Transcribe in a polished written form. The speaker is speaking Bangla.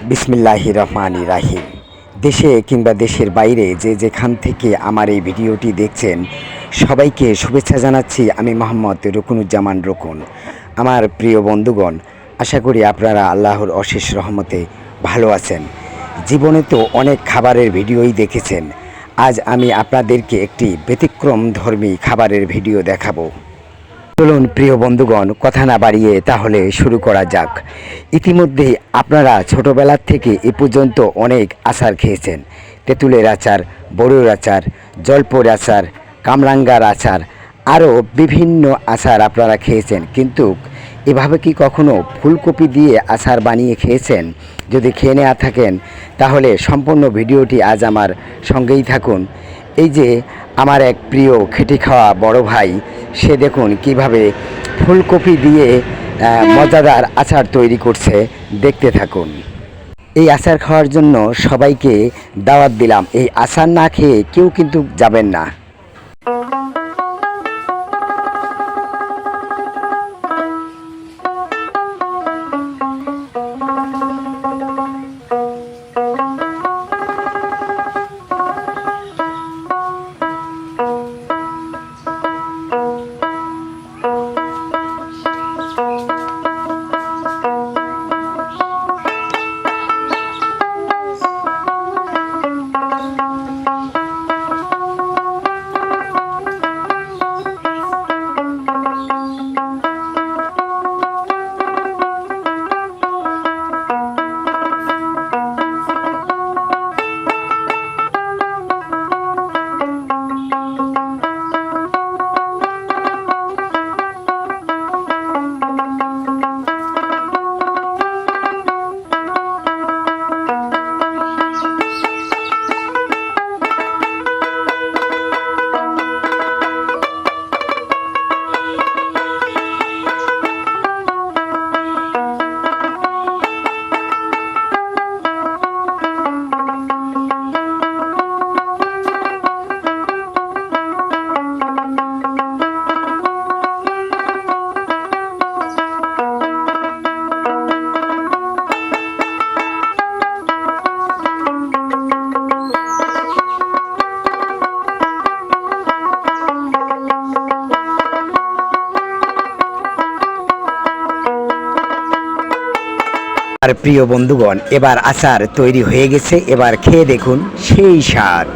বিসমিল্লাহির রহমানির রাহিম। দেশে কিংবা দেশের বাইরে যে যেখান থেকে আমার এই ভিডিওটি দেখছেন সবাইকে শুভেচ্ছা জানাচ্ছি। আমি মোহাম্মদ রুকনুজ্জামান রুকুন। আমার প্রিয় বন্ধুগণ, আশা করি আপনারা আল্লাহর অশেষ রহমতে ভালো আছেন। জীবনে তো অনেক খাবারের ভিডিওই দেখেছেন, আজ আমি আপনাদেরকে একটি ব্যতিক্রমধর্মী খাবারের ভিডিও দেখাবো। চলুন প্রিয় বন্ধুগণ, কথা না বাড়িয়ে তাহলে শুরু করা যাক। ইতিমধ্যেই আপনারা ছোটোবেলার থেকে এ পর্যন্ত অনেক আচার খেয়েছেন। তেঁতুলের আচার, বড়ুর আচার, জলপোর আচার, কামরাঙ্গার আচার, আরও বিভিন্ন আচার আপনারা খেয়েছেন। কিন্তু এভাবে কি কখনো ফুলকপি দিয়ে আচার বানিয়ে খেয়েছেন? যদি খেয়ে নেওয়া থাকেন তাহলে সম্পূর্ণ ভিডিওটি আজ আমার সঙ্গেই থাকুন। এই যে আমার এক প্রিয় খেটে খাওয়া বড় ভাই, সে দেখুন কিভাবে ফুলকপি দিয়ে মজাদার আচার তৈরি করছে, দেখতে থাকুন। এই আচার খাওয়ার জন্য সবাইকে দাওয়াত দিলাম। এই আচার না খেয়ে কেউ কিন্তু যাবেন না। আর প্রিয় বন্ধুগণ, এবার আচার তৈরি হয়ে গেছে, এবার খেয়ে দেখুন সেই স্বাদ।